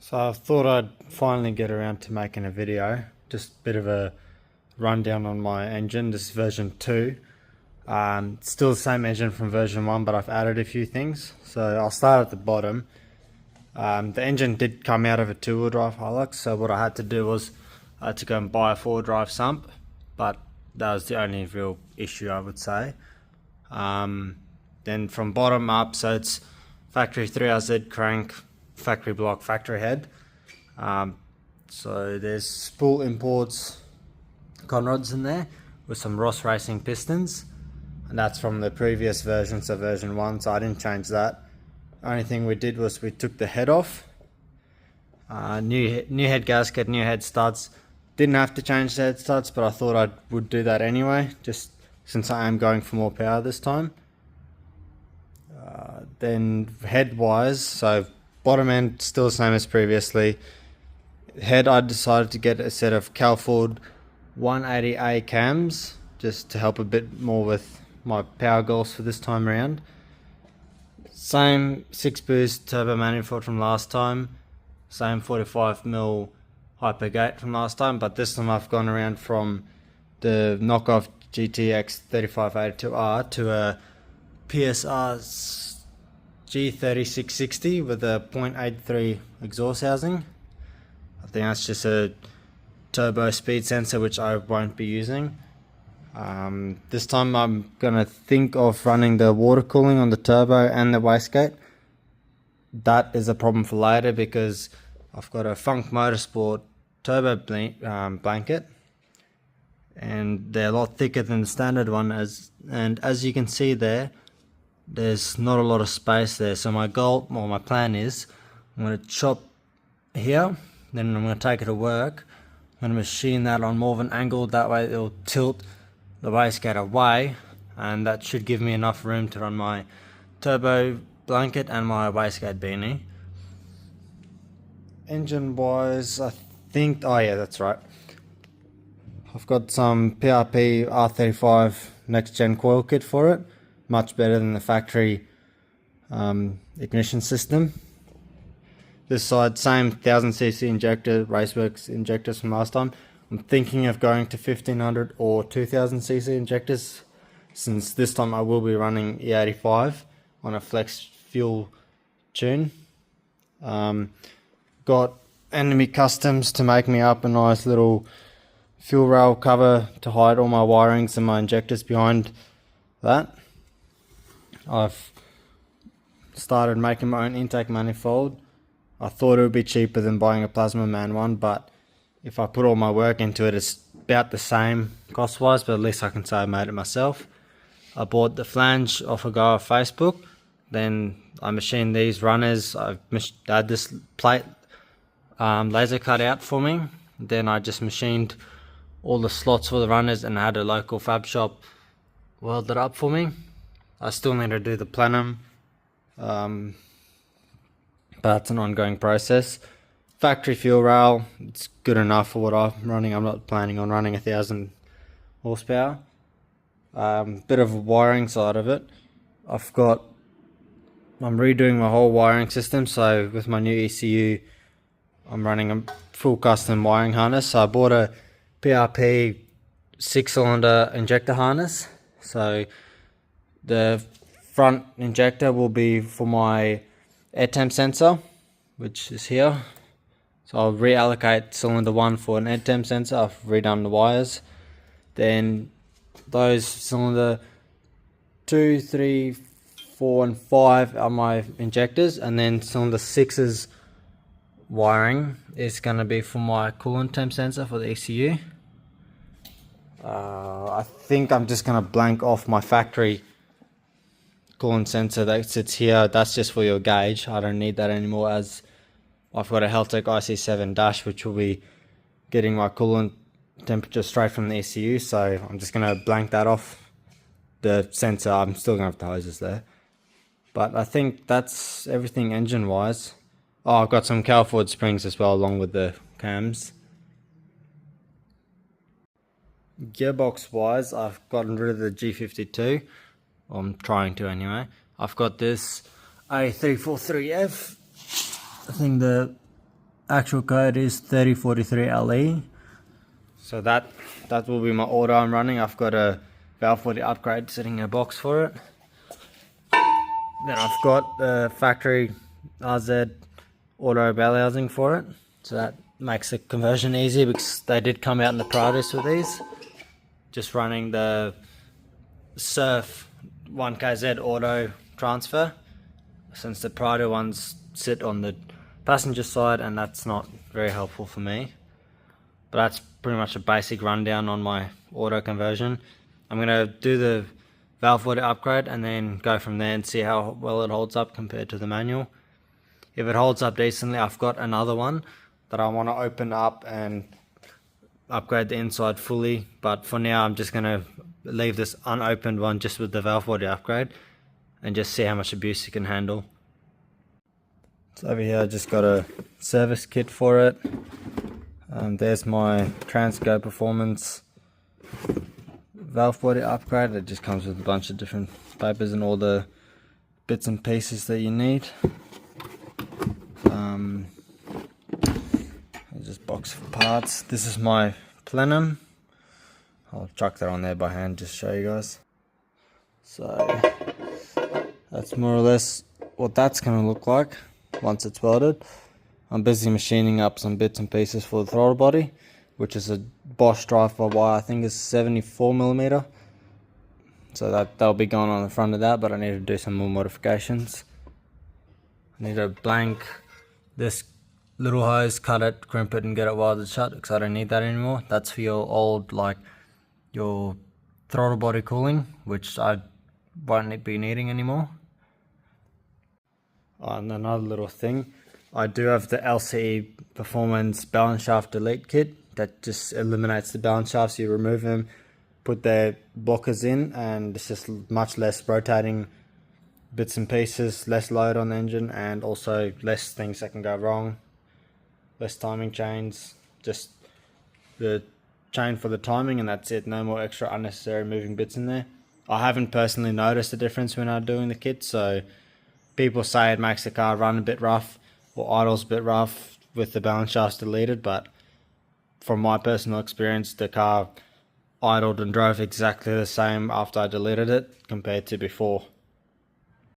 So I thought I'd finally get around to making a video, just a bit of a rundown on my engine. This is version 2. Still the same engine from version 1, but I've added a few things. So I'll start at the bottom. The engine did come out of a 2-wheel drive Hilux, so what I had to do was I had to go and buy a 4-wheel drive sump, but that was the only real issue, I would say. Then from bottom up, so it's factory 3RZ crank, factory block, factory head. So there's Spoolimports conrods in there with some Ross Racing pistons, and that's from the previous version, so version 1, so I didn't change that. Only thing we did was we took the head off, new head gasket, new head studs. Didn't have to change the head studs, but I thought I would do that anyway, just since I am going for more power this time. Then head wise, so bottom end still the same as previously. Head, I decided to get a set of Kelford 180A cams just to help a bit more with my power goals for this time around. Same 6-boost turbo manifold from last time, same 45mm hypergate from last time, but this time I've gone around from the knockoff GTX 3582R to a PSR G3660 with a 0.83 exhaust housing. I think that's just a turbo speed sensor which I won't be using. This time I'm gonna think of running the water cooling on the turbo and the wastegate. That is a problem for later because I've got a Funk Motorsport turbo blanket, and they're a lot thicker than the standard one, and as you can see there's not a lot of space there. So my goal, or my plan is, I'm going to chop here, then I'm going to take it to work. I'm going to machine that on more of an angle, that way it'll tilt the wastegate away, and that should give me enough room to run my turbo blanket and my wastegate beanie. Engine wise, I think, oh yeah, that's right, I've got some PRP R35 next gen coil kit for it. Much better than the factory ignition system. This side, same 1000cc injector, Raceworks injectors from last time. I'm thinking of going to 1500 or 2000cc injectors, since this time I will be running E85 on a flex fuel tune. Got Enemy Customs to make me up a nice little fuel rail cover to hide all my wirings and my injectors behind that. I've started making my own intake manifold. I thought it would be cheaper than buying a Plasma Man one, but if I put all my work into it, it's about the same cost wise, but at least I can say I made it myself. I bought the flange off a guy off Facebook, then I machined these runners. I had this plate laser cut out for me, then I just machined all the slots for the runners and I had a local fab shop weld it up for me. I still need to do the plenum, but that's an ongoing process. Factory fuel rail, it's good enough for what I'm running. I'm not planning on running 1000 horsepower. Bit of a wiring side of it. I'm redoing my whole wiring system, so with my new ECU, I'm running a full custom wiring harness. So I bought a PRP 6-cylinder injector harness. So the front injector will be for my air temp sensor, which is here. So I'll reallocate cylinder 1 for an air temp sensor. I've redone the wires. Then those cylinder 2, 3, 4 and 5 are my injectors, and then cylinder 6's wiring is going to be for my coolant temp sensor for the ECU. I think I'm just going to blank off my factory coolant sensor that sits here. That's just for your gauge. I don't need that anymore, as I've got a Haltech IC7 dash which will be getting my coolant temperature straight from the ECU, so I'm just going to blank that off the sensor. I'm still going to have the hoses there, but I think that's everything engine wise. Oh, I've got some Kelford springs as well along with the cams. Gearbox wise, I've gotten rid of the G52. I'm trying to anyway. I've got this A343F. I think the actual code is 3043LE. So that will be my order I'm running. I've got a valve body upgrade sitting in a box for it. Then I've got the factory RZ auto belly housing for it. So that makes the conversion easy because they did come out in the Prados with these. Just running the Surf 1KZ auto transfer, since the Prado ones sit on the passenger side and that's not very helpful for me. But that's pretty much a basic rundown on my auto conversion. I'm going to do the valve body upgrade and then go from there and see how well it holds up compared to the manual. If it holds up decently, I've got another one that I want to open up and upgrade the inside fully, but for now I'm just going to leave this unopened one just with the valve body upgrade and just see how much abuse it can handle. So over here I just got a service kit for it. There's my Transco Performance valve body upgrade. It just comes with a bunch of different papers and all the bits and pieces that you need. Just box of parts. This is my plenum. I'll chuck that on there by hand just to show you guys. So that's more or less what that's going to look like once it's welded. I'm busy machining up some bits and pieces for the throttle body, which is a Bosch drive-by-wire, I think is 74mm. So that'll be going on the front of that, but I need to do some more modifications. I need to blank this little hose, cut it, crimp it and get it welded shut because I don't need that anymore. That's for your old, like your throttle body cooling, which I won't be needing anymore. And another little thing, I do have the LCE Performance balance shaft delete kit that just eliminates the balance shafts. You remove them, put their blockers in, and it's just much less rotating bits and pieces, less load on the engine, and also less things that can go wrong, less timing chains, just the chain for the timing and that's it. No more extra unnecessary moving bits in there. I haven't personally noticed a difference when I'm doing the kit, so people say it makes the car run a bit rough or idles a bit rough with the balance shafts deleted, but from my personal experience the car idled and drove exactly the same after I deleted it compared to before.